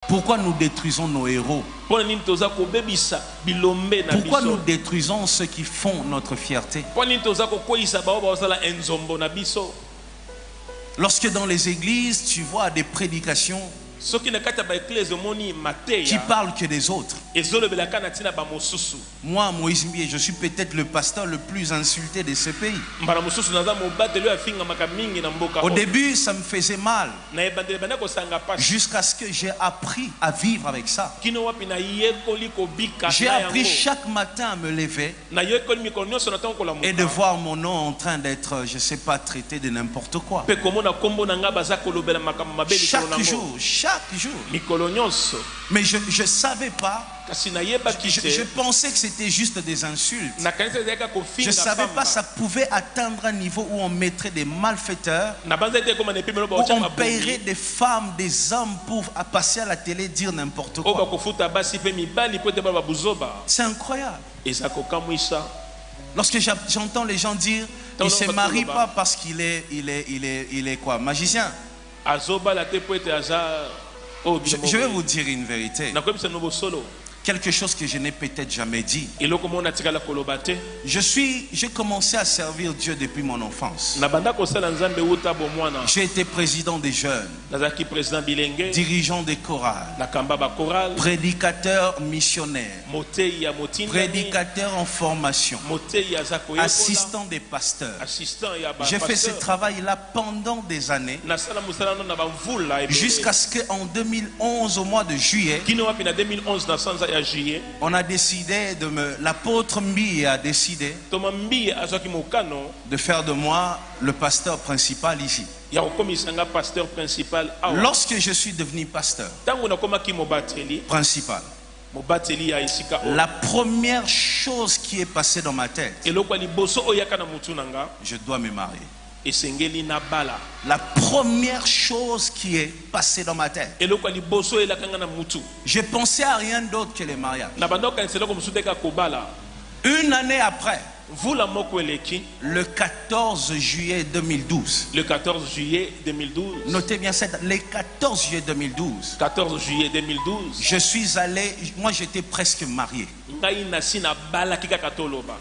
Pourquoi nous détruisons nos héros? Pourquoi nous détruisons ceux qui font notre fierté? Lorsque dans les églises, tu vois des prédications qui parlent que des autres. Moi, Moïse Mbié, je suis peut-être le pasteur le plus insulté de ce pays. Au début, ça me faisait mal. Jusqu'à ce que j'ai appris à vivre avec ça. J'ai appris chaque matin à me lever et de voir mon nom en train d'être, je ne sais pas, traité de n'importe quoi. Chaque jour. Mais je ne savais pas. Je pensais que c'était juste des insultes. Je ne savais pas que ça pouvait atteindre un niveau où on mettrait des malfaiteurs, où on paierait des femmes, des hommes pour passer à la télé dire n'importe quoi. C'est incroyable. Lorsque j'entends les gens dire il ne se marie pas parce qu'il est quoi, magicien. Je vais vous dire une vérité. Quelque chose que je n'ai peut-être jamais dit. J'ai commencé à servir Dieu depuis mon enfance. J'ai été président des jeunes, dirigeant des chorales, prédicateur missionnaire, prédicateur en formation, assistant des pasteurs. J'ai fait ce travail-là pendant des années, jusqu'à ce qu'en 2011, au mois de juillet, on a décidé l'apôtre Mbi a décidé de faire de moi le pasteur principal ici. Lorsque je suis devenu pasteur principal, la première chose qui est passée dans ma tête, je dois me marier. La première chose qui est passée dans ma tête, je pensais à rien d'autre que les mariages. Une année après, le 14 juillet 2012. Le 14 juillet 2012. Notez bien ça, le 14 juillet 2012. 14 juillet 2012. Je suis allé, moi j'étais presque marié.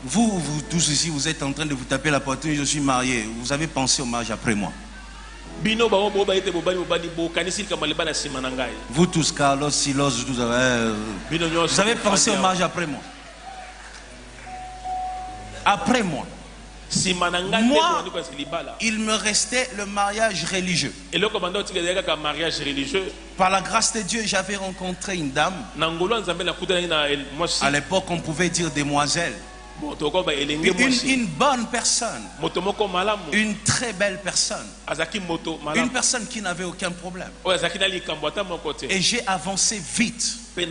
Vous tous ici, vous êtes en train de vous taper la poitrine, je suis marié. Vous avez pensé au mariage après moi. Vous tous, Carlos, Silos, vous avez pensé au mariage après moi. Après moi, il me restait le mariage religieux. Par la grâce de Dieu, j'avais rencontré une dame. À l'époque, on pouvait dire demoiselle. Une bonne personne. Une très belle personne. Une personne qui n'avait aucun problème. Et j'ai avancé vite. Et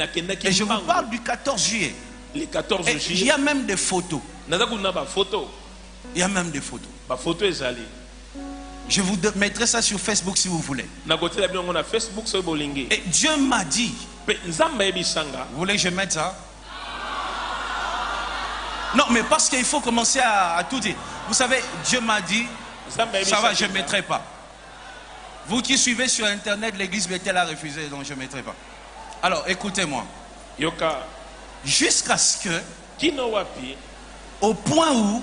je vous parle du 14 juillet. Le 14 juillet. Il y a même des photos. Il y a même des photos. Je vous mettrai ça sur Facebook si vous voulez. Et Dieu m'a dit. Vous voulez que je mette ça? Non, mais parce qu'il faut commencer à tout dire. Vous savez, Dieu m'a dit, ça va, je ne mettrai pas. Vous qui suivez sur Internet, l'église Bethel a refusé, donc je ne mettrai pas. Alors, écoutez-moi. Jusqu'à ce que, au point où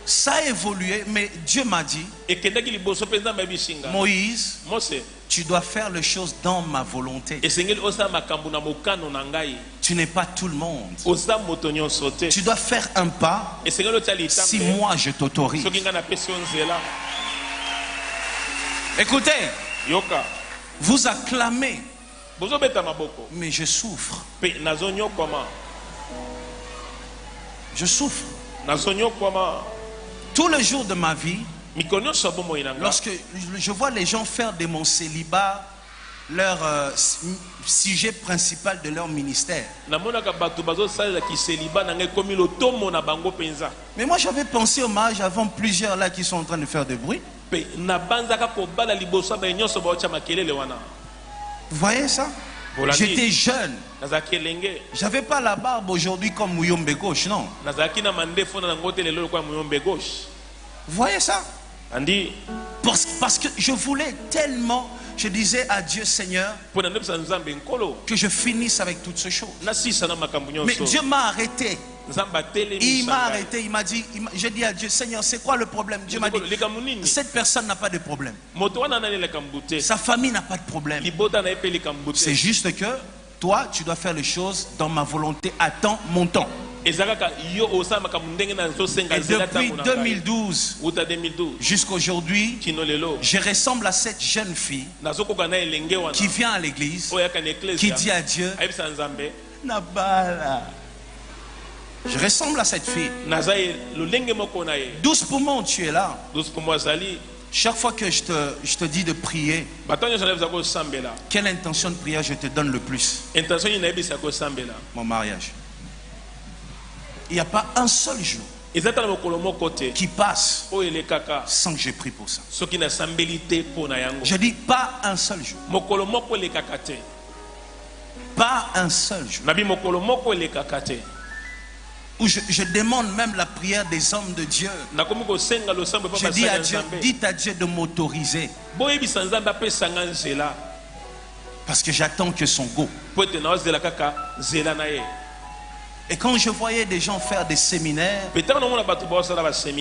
ça a évolué, mais Dieu m'a dit, Moïse, tu dois faire les choses dans ma volonté. Tu n'es pas tout le monde. Tu dois faire un pas si moi je t'autorise. Écoutez, vous acclamez, mais je souffre. Je souffre. Tous les jours de ma vie, lorsque je vois les gens faire de mon célibat leur sujet principal de leur ministère. Mais moi j'avais pensé au mariage avant, plusieurs là qui sont en train de faire du bruit. Vous voyez ça? J'étais jeune. J'avais pas la barbe aujourd'hui comme Mouyombe gauche, non. Vous voyez ça? Parce que je voulais tellement Je disais à Dieu, Seigneur, que je finisse avec toutes ces choses. Mais Dieu m'a arrêté. Il m'a arrêté, il m'a dit, j'ai dit à Dieu, Seigneur, c'est quoi le problème? Dieu m'a dit, cette personne n'a pas de problème. Sa famille n'a pas de problème. C'est juste que toi, tu dois faire les choses dans ma volonté à temps, mon temps. Et depuis 2012 jusqu'à aujourd'hui, je ressemble à cette jeune fille qui vient à l'église, qui dit à Dieu, Nabala. Je ressemble à cette fille. Douce pour moi, tu es là. Chaque fois que je te dis de prier, quelle intention de prière je te donne le plus? Mon mariage. Il n'y a pas un seul jour qui passe sans que j'ai pris pour ça. Je dis pas un seul jour. Pas un seul jour. Où je demande même la prière des hommes de Dieu. Je dis à Dieu, dites à Dieu de m'autoriser. Parce que j'attends que son go. Et quand je voyais des gens faire des séminaires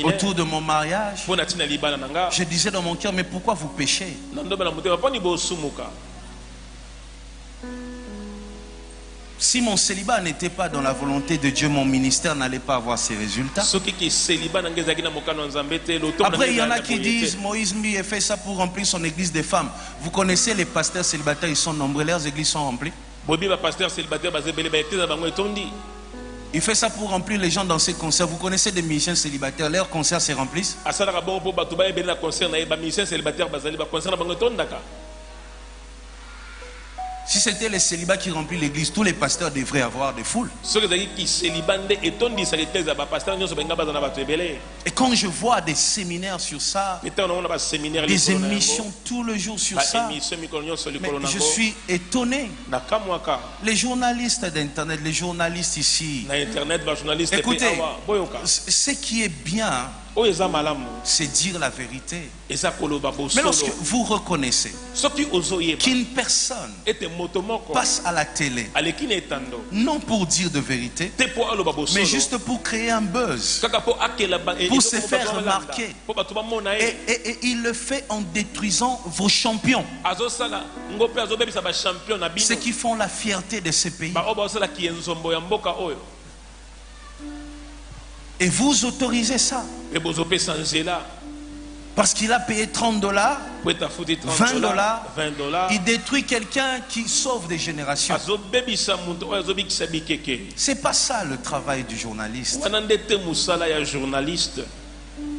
autour de mon mariage, je disais dans mon cœur, mais pourquoi vous péchez? Si mon célibat n'était pas dans la volonté de Dieu, mon ministère n'allait pas avoir ses résultats. Après, il y en a qui disent, Moïse a fait ça pour remplir son église des femmes. Vous connaissez les pasteurs célibataires, ils sont nombreux, leurs églises sont remplies. Il fait ça pour remplir les gens dans ses concerts. Vous connaissez des musiciens célibataires, leurs concerts se remplissent. Si c'était les célibats qui remplissent l'église, tous les pasteurs devraient avoir des foules. Et quand je vois des séminaires sur ça, des émissions tout le jour sur ça, mais je suis étonné. Les journalistes d'internet, les journalistes ici, écoutez, ce qui est bien, c'est dire la vérité. Mais lorsque vous reconnaissez qu'une personne passe à la télé, non pour dire de vérité, mais juste pour créer un buzz, pour se faire remarquer, et il le fait en détruisant vos champions, ceux qui font la fierté de ce pays. Et vous autorisez ça parce qu'il a payé $30, $20. Il détruit quelqu'un qui sauve des générations. C'est pas ça le travail du journaliste.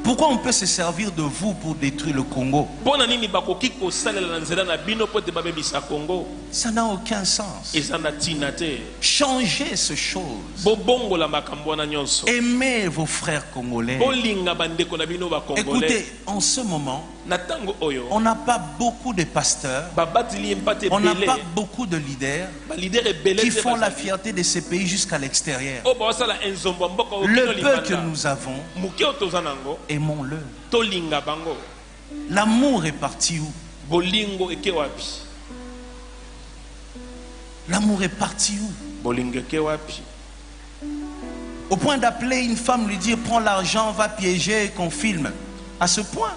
Pourquoi on peut se servir de vous pour détruire le Congo? Ça n'a aucun sens. Changez ces choses. Aimez vos frères congolais. Écoutez, en ce moment, on n'a pas beaucoup de pasteurs, on n'a pas beaucoup de leaders qui font la fierté de ces pays jusqu'à l'extérieur. Le peu que nous avons, aimons-le. L'amour est parti où? L'amour est parti où? Au point d'appeler une femme, lui dire prends l'argent, va piéger et qu'on filme. À ce point.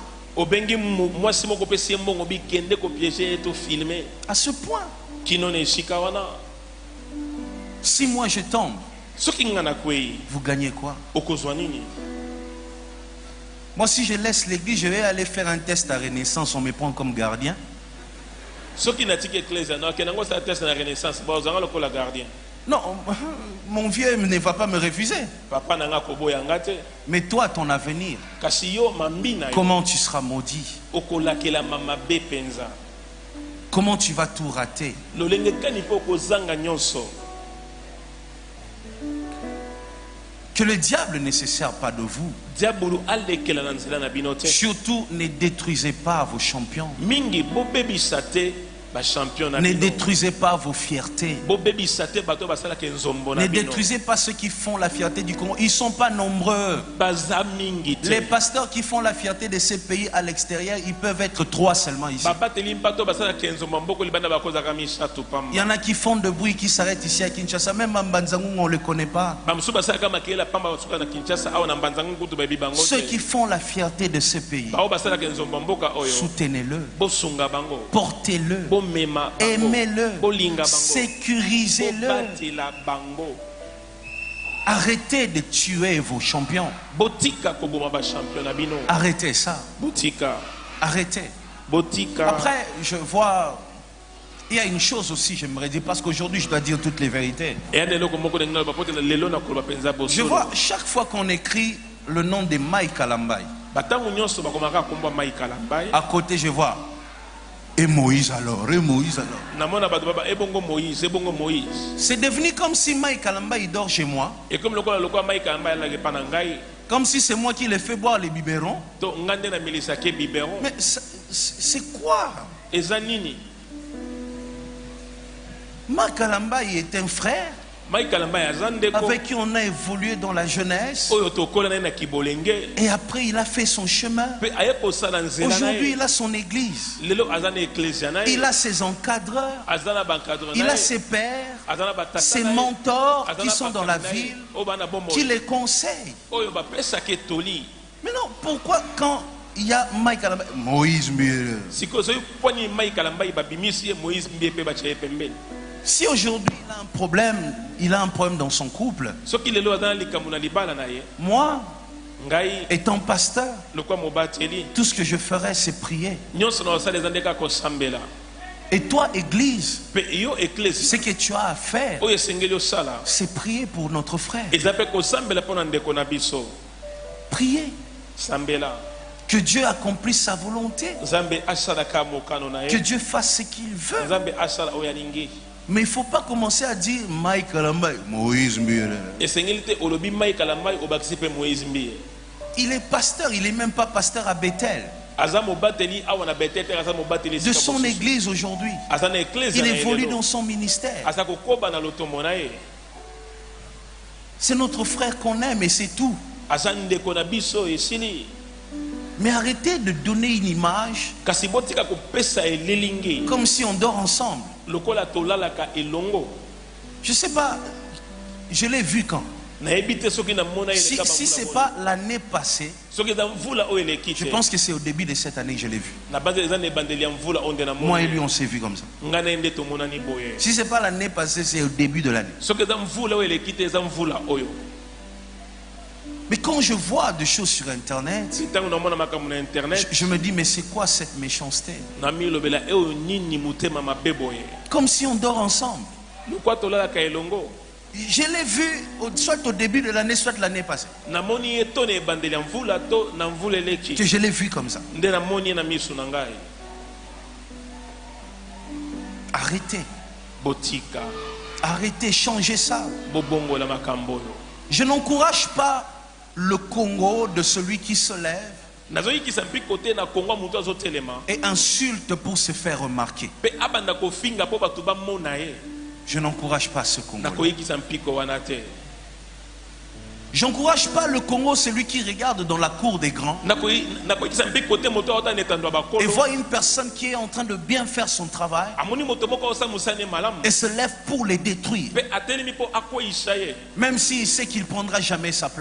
À ce point. Si moi je tombe, vous gagnez quoi? Moi, si je laisse l'église, je vais aller faire un test à Renaissance, on me prend comme gardien. Non, mon vieux ne va pas me refuser. Mais toi, ton avenir, comment tu seras maudit? Comment tu vas tout rater? Que le diable ne se sert pas de vous. Surtout, ne détruisez pas vos champions. Ne détruisez pas vos fiertés. Ne détruisez pas ceux qui font la fierté du Congo. Ils ne sont pas nombreux. Les pasteurs qui font la fierté de ces pays à l'extérieur, ils peuvent être 3 seulement ici. Il y en a qui font de bruit, qui s'arrêtent ici à Kinshasa. Même à Mbanzangung, on ne le connaît pas. Ceux qui font la fierté de ce pays, soutenez-le, portez-le, aimez-le, sécurisez-le. Arrêtez de tuer vos champions. Arrêtez ça. Arrêtez. Après, je vois, il y a une chose aussi, j'aimerais dire, parce qu'aujourd'hui je dois dire toutes les vérités. Je vois chaque fois qu'on écrit le nom de Mike Kalambai, à côté je vois et Moïse alors, et Moïse alors. C'est devenu comme si Mike Kalambai dort chez moi. Comme si c'est moi qui les fais boire les biberons. Mais c'est quoi? Mike Kalambai est un frère avec qui on a évolué dans la jeunesse. Et après il a fait son chemin. Aujourd'hui il a son église. Il a ses encadreurs. Il a ses pères, ses mentors qui sont dans la ville, qui les conseillent. Mais non, pourquoi quand il y a Mike Kalambai, Moïse Mbie. Si aujourd'hui il a un problème dans son couple, moi, étant pasteur, tout ce que je ferais c'est prier. Et toi, église, ce que tu as à faire, c'est prier pour notre frère. Prier. Que Dieu accomplisse sa volonté. Que Dieu fasse ce qu'il veut. Mais il ne faut pas commencer à dire Mike Kalambai, Moïse Mbie. Il est pasteur, il n'est même pas pasteur à Bethel. De son église aujourd'hui. Il évolue dans son ministère. C'est notre frère qu'on aime et c'est tout. Mais arrêtez de donner une image comme si on dort ensemble. Je ne sais pas, je l'ai vu quand. Si ce n'est pas l'année passée, je pense que c'est au début de cette année que je l'ai vu. Moi et lui on s'est vu comme ça. Si ce n'est pas l'année passée, c'est au début de l'année. Mais quand je vois des choses sur internet, je me dis mais c'est quoi cette méchanceté? Comme si on dort ensemble. Je l'ai vu soit au début de l'année, soit l'année passée. Que je l'ai vu comme ça. Arrêtez. Arrêtez, changez ça. Je n'encourage pas le Congo de celui qui se lève et insulte pour se faire remarquer. Je n'encourage pas ce Congo. J'encourage pas le Congo, celui qui regarde dans la cour des grands et voit une personne qui est en train de bien faire son travail et se lève pour les détruire, même s'il sait qu'il ne prendra jamais sa place.